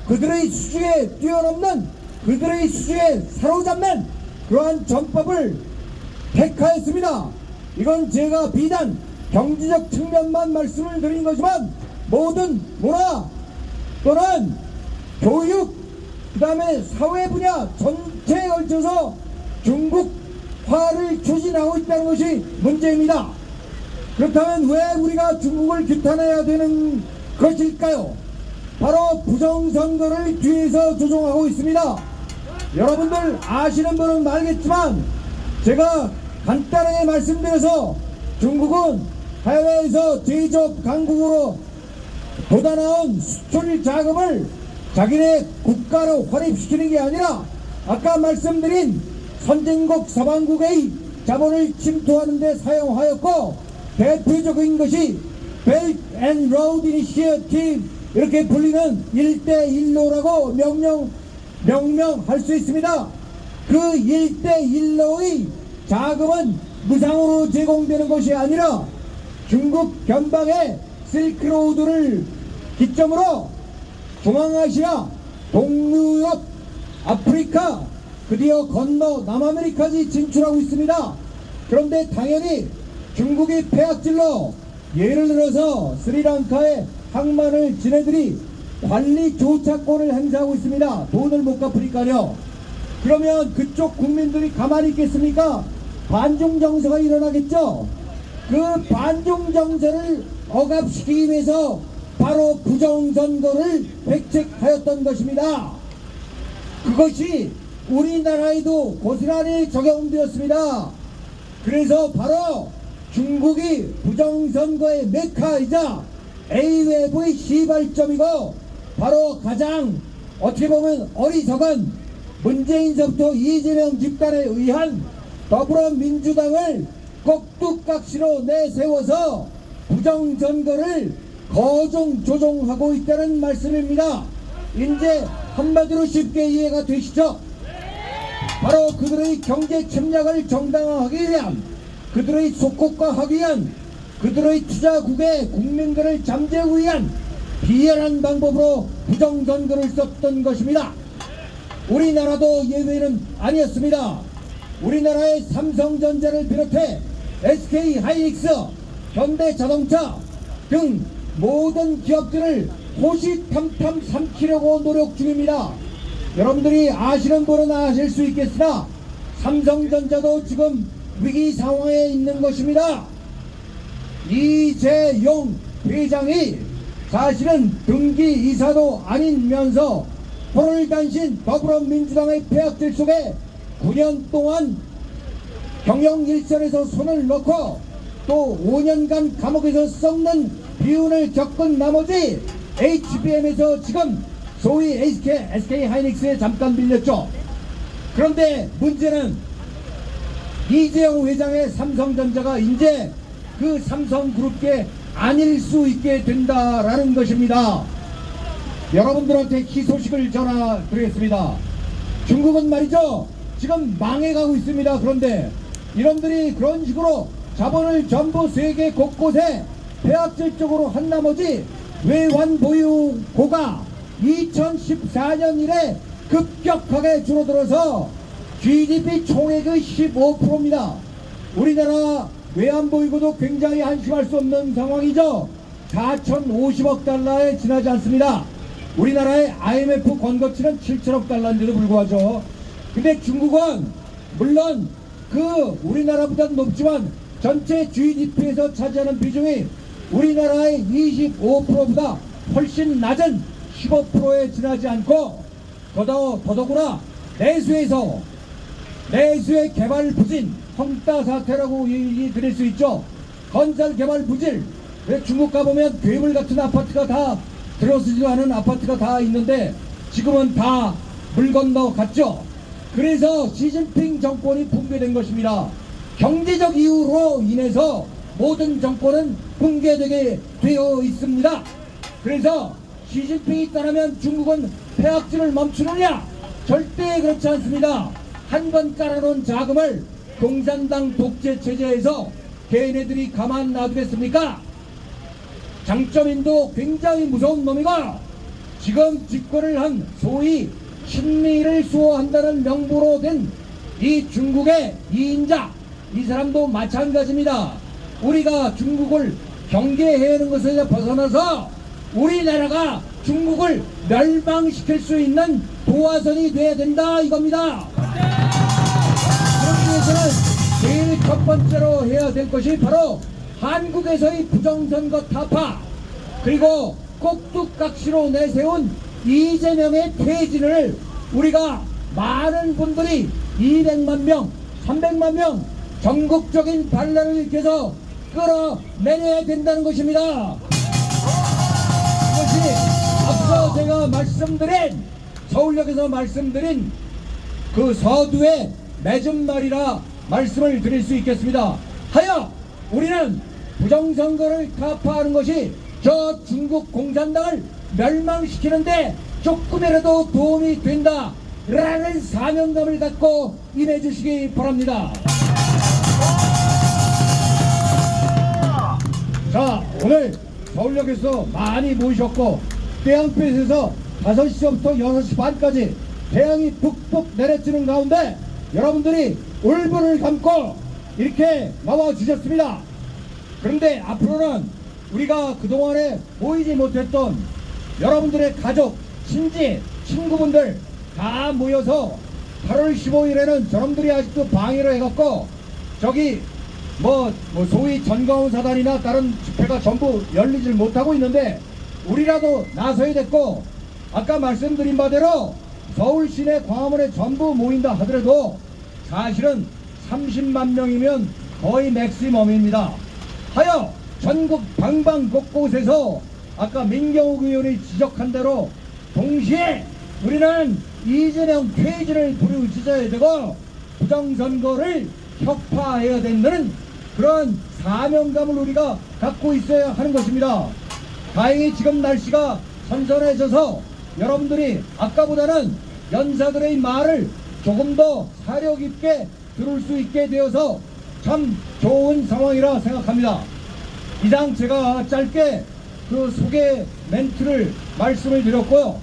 그들의 수준에 뛰어넘는 그들의 수준에 사로잡는 그러한 전법을 택하였습니다. 이건 제가 비단 경제적 측면만 말씀을 드린 거지만 모든 문화 또는 교육 그 다음에 사회 분야 전체에 걸쳐서 중국화를 추진하고 있다는 것이 문제입니다. 그렇다면 왜 우리가 중국을 규탄해야 되는 것일까요? 바로 부정선거를 뒤에서 조종하고 있습니다. 여러분들 아시는 분은 알겠지만 제가 간단하게 말씀드려서 중국은 해외에서 제조업 강국으로 돋아나온 수출 자금을 자기네 국가로 활입시키는 게 아니라 아까 말씀드린 선진국 서방국의 자본을 침투하는 데 사용하였고, 대표적인 것이 Belt and Road Initiative 이렇게 불리는 1대1로라고 명명할 수 있습니다. 그 1대1로의 자금은 무상으로 제공되는 것이 아니라 중국 변방의 실크로드를 기점으로 중앙아시아, 동유럽, 아프리카, 드디어 건너 남아메리카까지 진출하고 있습니다. 그런데 당연히 중국이 폐악질로 예를 들어서 스리랑카의 항만을 지네들이 관리 조차권을 행사하고 있습니다. 돈을 못 갚으니까요. 그러면 그쪽 국민들이 가만히 있겠습니까? 반중정서가 일어나겠죠. 그 반중정서를 억압시키기 위해서 바로 부정선거를 백책하였던 것입니다. 그것이 우리나라에도 고스란히 적용되었습니다. 그래서 바로 중국이 부정선거의 메카이자 AWF의 시발점이고 바로 가장 어떻게 보면 어리석은 문재인서부터 이재명 집단에 의한 더불어민주당을 꼭두각시로 내세워서 부정선거를 거중 조종하고 있다는 말씀입니다. 이제 한마디로 쉽게 이해가 되시죠? 바로 그들의 경제 침략을 정당화하기 위한, 그들의 속국화하기 위한, 그들의 투자국의 국민들을 잠재우기 위한 비열한 방법으로 부정선거를 썼던 것입니다. 우리나라도 예외는 아니었습니다. 우리나라의 삼성전자를 비롯해 SK하이닉스, 현대자동차 등 모든 기업들을 호시탐탐 삼키려고 노력 중입니다. 여러분들이 아시는 분은 아실 수 있겠으나 삼성전자도 지금 위기 상황에 있는 것입니다. 이재용 회장이 사실은 등기 이사도 아니면서 호를단신 더불어민주당의 폐악질 속에 9년 동안 경영 일선에서 손을 넣고 또 5년간 감옥에서 썩는 비운을 겪은 나머지 HBM에서 지금 소위 SK하이닉스에 잠깐 밀렸죠. 그런데 문제는 이재용 회장의 삼성전자가 이제 그 삼성그룹계 아닐 수 있게 된다라는 것입니다. 여러분들한테 희소식을 전해드리겠습니다. 중국은 말이죠, 지금 망해가고 있습니다. 그런데 이놈들이 그런 식으로 자본을 전부 세계 곳곳에 폐악질적으로 한 나머지 외환 보유고가 2014년 이래 급격하게 줄어들어서 GDP 총액의 15%입니다. 우리나라 외환보유고도 굉장히 한심할 수 없는 상황이죠. 4,050억 달러에 지나지 않습니다. 우리나라의 IMF 권고치는 7천억 달러인데도 불구하죠. 근데 중국은 물론 그 우리나라보다는 높지만 전체 GDP에서 차지하는 비중이 우리나라의 25%보다 훨씬 낮은 15%에 지나지 않고 더더구나 내수의 개발 부진, 헝따 사태라고 얘기 드릴 수 있죠. 건설 개발 부진. 왜 중국 가보면 괴물 같은 아파트가 다 들어서지도 않은 아파트가 다 있는데 지금은 다 물 건너 갔죠. 그래서 시진핑 정권이 붕괴된 것입니다. 경제적 이유로 인해서 모든 정권은 붕괴되게 되어 있습니다. 그래서 시진핑이 떠나면 중국은 폐악질을 멈추느냐? 절대 그렇지 않습니다. 한 번 깔아놓은 자금을 공산당 독재 체제에서 걔네들이 가만 놔두겠습니까? 장점인도 굉장히 무서운 놈이고 지금 집권을 한 소위 친미를 수호한다는 명부로 된 이 중국의 이인자, 이 사람도 마찬가지입니다. 우리가 중국을 경계해야 하는 것에서 벗어나서 우리나라가 중국을 멸망시킬 수 있는 도화선이 돼야 된다 이겁니다. 그러기 위해서는 제일 첫 번째로 해야 될 것이 바로 한국에서의 부정선거 타파, 그리고 꼭두각시로 내세운 이재명의 퇴진을 우리가 많은 분들이 200만 명, 300만 명 전국적인 반란을 일으켜서 끌어내려야 된다는 것입니다. 이것이 앞서 제가 말씀드린, 서울역에서 말씀드린 그 서두에 맺은 말이라 말씀을 드릴 수 있겠습니다. 하여 우리는 부정선거를 타파하는 것이 저 중국 공산당을 멸망시키는데 조금이라도 도움이 된다 라는 사명감을 갖고 임해주시기 바랍니다. 자, 오늘 서울역에서 많이 모이셨고 태양빛에서 5시부터 6시 반까지 태양이 푹푹 내려지는 가운데 여러분들이 울분을 감고 이렇게 나와 주셨습니다. 그런데 앞으로는 우리가 그동안에 보이지 못했던 여러분들의 가족, 친지, 친구분들 다 모여서 8월 15일에는 저놈들이 아직도 방해를 해갖고 저기 뭐 소위 전광훈 사단이나 다른 집회가 전부 열리질 못하고 있는데 우리라도 나서야 됐고, 아까 말씀드린 바대로 서울 시내 광화문에 전부 모인다 하더라도 사실은 30만 명이면 거의 맥시멈입니다. 하여 전국 방방곳곳에서 아까 민경욱 의원이 지적한 대로 동시에 우리는 이재명 퇴진을 부르짖어야 되고 부정선거를 혁파해야 된다는 그런 사명감을 우리가 갖고 있어야 하는 것입니다. 다행히 지금 날씨가 선선해져서 여러분들이 아까보다는 연사들의 말을 조금 더 사력 있게 들을 수 있게 되어서 참 좋은 상황이라 생각합니다. 이상 제가 짧게 그 소개 멘트를 말씀을 드렸고요.